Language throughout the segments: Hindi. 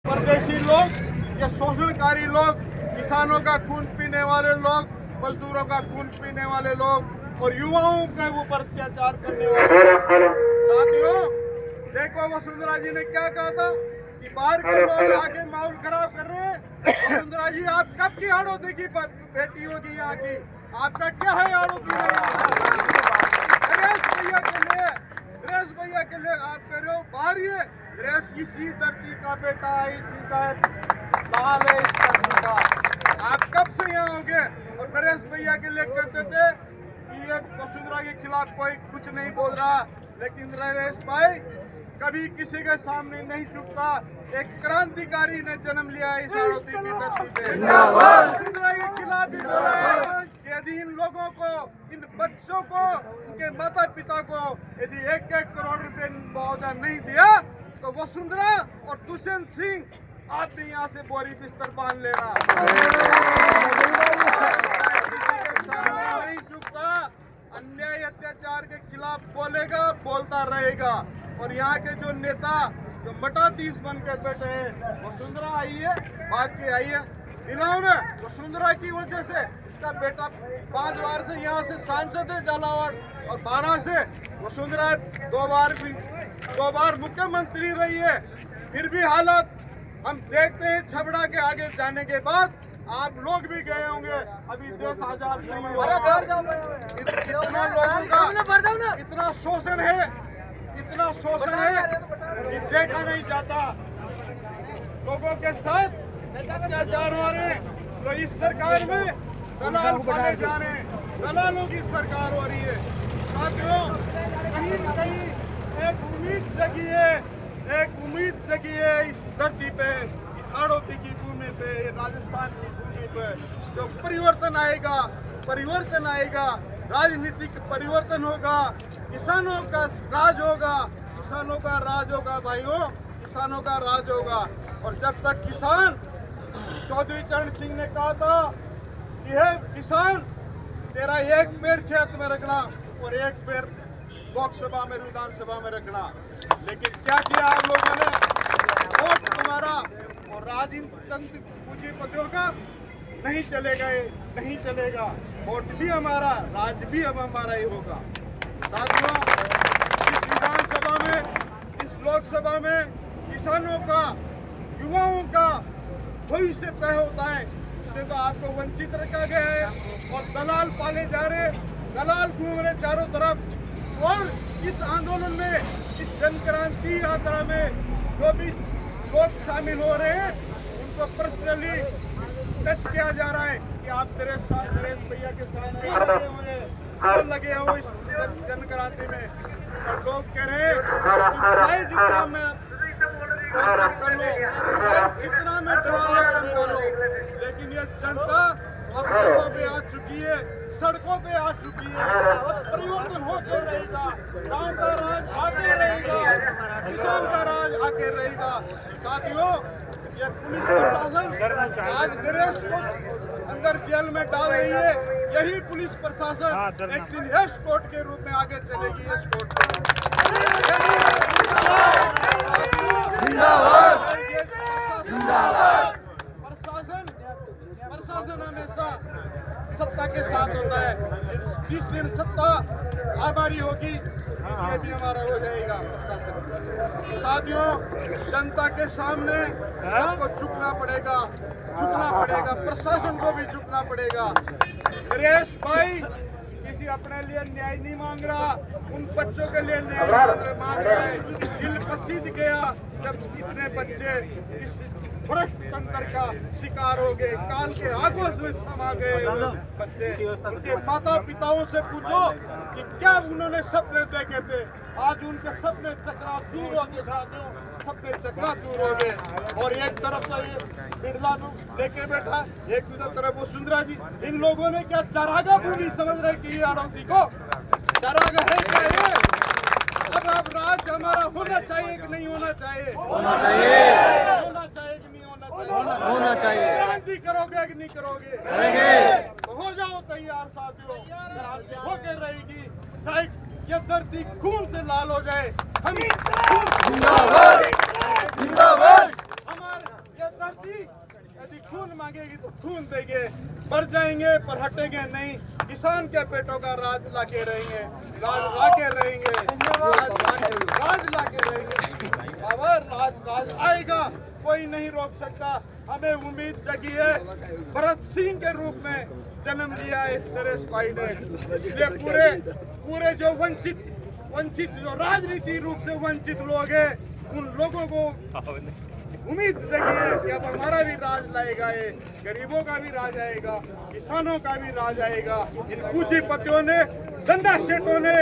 परदेशी लोग, ये शोषणकारी लोग, किसानों का खून पीने वाले लोग, मजदूरों का खून पीने वाले लोग और युवाओं के ऊपर अत्याचार करने वाले साथियों, देखो वसुंधरा जी ने क्या कहा था कि बाहर के लोग आके माहौल खराब कर रहे हैं। वसुंधरा जी, आप कब की हाड़ोती की बेटी होगी यहाँ की? आपका क्या है हाड़ोती में? नरेश भैया के लिए आप कह रहे हो बाहर, ये नरेश इसी धरती का बेटा है, इसी का लाल है इस धरती का। आप कब से यहाँ होंगे? और नरेश भैया के लिए कहते थे कि ये वसुंधरा के खिलाफ कोई कुछ नहीं बोल रहा, लेकिन नरेश भाई कभी किसी के सामने नहीं झुकता। एक क्रांतिकारी ने जन्म लिया इस हाड़ोती की धरती पे। वसुंधरा के खिलाफ भी बोला है कि यदि इन लोगों को, इन बच्चों को, इनके माता पिता को यदि 1-1 करोड़ रुपए मुआवजा नहीं दिया तो वसुंधरा और दुष्यंत सिंह आप भी यहाँ से बोरी बिस्तर बांध लेना। किसी के सामने नहीं झुकता, अन्याय अत्याचार के खिलाफ बोलेगा, बोलता रहेगा। और यहाँ के जो नेता जो मटाधीश बन के बैठे हैं, वसुंधरा आई है, भाग के आई है। इन्होंने वसुंधरा की वजह से इसका बेटा 5 बार से यहाँ से सांसद है झालावाड़, और 12 से वसुंधरा 2 बार मुख्यमंत्री रही है। फिर भी हालत हम देखते हैं, छबड़ा के आगे जाने के बाद आप लोग भी गए होंगे, अभी देश आजाद नहीं हुआ। इतना लोगों का इतना शोषण है, इतना शोषण है कि देखा नहीं जाता। लोगों के साथ अत्याचार हो रहे, तो इस सरकार में दलाल पाले जा रहे हैं, दलालों की सरकार हो रही है। साथियों, कहीं न कहीं एक उम्मीद जगी है इस धरती पे, इस हाड़ोती की भूमि पे, राजस्थान की भूमि पे, जो परिवर्तन आएगा, राजनीतिक परिवर्तन होगा, किसानों का राज होगा, किसानों का राज होगा भाइयों, किसानों का राज होगा। और जब तक किसान, चौधरी चरण सिंह ने कहा था कि हे किसान, तेरा एक पैर खेत में रखना और एक पैर लोकसभा में, विधानसभा में रखना, लेकिन क्या किया आप लोगों ने? वोट तुम्हारा और राजनीतिक पूंजीपतियों का नहीं चलेगा, नहीं चलेगा। वोट भी हमारा, राज भी अब हमारा ही होगा। साथियों, इस विधानसभा में, इस लोकसभा में किसानों का, युवाओं का भविष्य तय होता है, इससे तो आपको वंचित रखा गया है। और दलाल पाले जा रहे, दलाल घूम रहे चारों तरफ। और इस आंदोलन में, इस जनक्रांति यात्रा में जो भी लोग शामिल हो रहे हैं, उनको पर्सनली टच किया जा रहा है कि आप नरेश भैया के साथ लगे हुए इस जनक्रांति में। और लोग कह रहे हैं चाहे जितना में कर लो, जितना में डराना कर लो, लेकिन ये जनता सड़कों पे आ चुकी है, सड़कों पे आ चुकी है। अब परिवर्तन होते रहेगा, गांव का राज आगे रहेगा, किसान का राज आगे रहेगा। साथियों, ये पुलिस प्रशासन आज नरेश को अंदर जेल में डाल रही है, यही पुलिस प्रशासन एक दिन एस्कॉर्ट के रूप में आगे चलेगी। एस्कॉर्ट प्रशासन हमेशा सत्ता के साथ होता है। जिस दिन सत्ता हमारी होगी, ये भी हमारा हो जाएगा प्रशासन। साथियों, जनता के सामने सबको झुकना पड़ेगा, प्रशासन को भी झुकना पड़ेगा। नरेश भाई किसी अपने लिए न्याय नहीं मांग रहा, उन बच्चों के लिए न्याय मांग रहा है। दिल पसीज गया जब इतने बच्चे इस भ्रष्ट तंत्र का शिकार हो गए, काल के आगोश में समा गए बच्चे। उनके माता पिताओं से पूछो कि क्या उन्होंने सपने देखे थे, आज उनके सपने चकनाचूर हो गए। साथियों, सपने चकनाचूर हो गए। और एक तरफ तो ये बिरला लेके बैठा, एक दूसरी तरफ वसुंधरा जी। इन लोगों ने क्या चरागा भूमि समझ रहे कि ये हाड़ोती को चरागा है क्या ये? अब आप राज हमारा होना चाहिए कि नहीं होना चाहिए? होना चाहिए। होना चाहिए कि नहीं होना चाहिए? होना चाहिए। क्रांति करोगे कि नहीं करोगे? करेंगे। तो हो जाओ तैयार साथियों, क्रांति होकर रहेगी, चाहे ये धरती खून से लाल हो जाए। हम जिंदाबाद, जिंदाबाद। हमारे धरती यदि खून मांगेगी तो खून देंगे, मर जाएंगे पर हटेंगे नहीं। किसान के पेटों का राज लाके रहेंगे, राज लाके रहेंगे, राज लाके रहेंगे। बाबा राज आएगा, कोई नहीं रोक सकता। हमें उम्मीद जगी है, भरत सिंह के रूप में जन्म लिया है नरेश भाई ने। इसलिए पूरे जो वंचित जो राजनीति रूप से वंचित लोग हैं, उन लोगों को उम्मीद जगी है कि अब हमारा भी राज लाएगा, ये गरीबों का भी राज आएगा, किसानों का भी राज आएगा। इन पूंजीपतियों ने, धंधा सेठों ने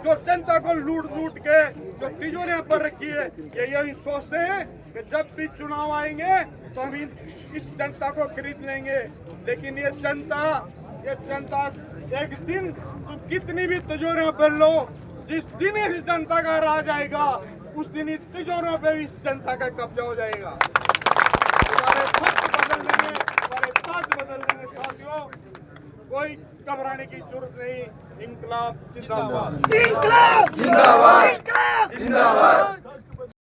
जो जनता को लूट के जो तिजोरियां पर रखी है, ये यही सोचते हैं कि जब भी चुनाव आएंगे तो हम इस जनता को खरीद लेंगे। लेकिन ये जनता एक दिन तुम कितनी भी तिजोरियां पर लो, जिस दिन इस जनता का राज आएगा उस दिन इस तिजोरियों पे भी इस जनता का कब्जा हो जाएगा। हमारे खत बदल देंगे, हमारे ताज बदल देंगे। साथियों, कोई घबराने की जरूरत नहीं। इंकलाब जिंदाबाद, इंकलाब जिंदाबाद, इंकलाब जिंदाबाद।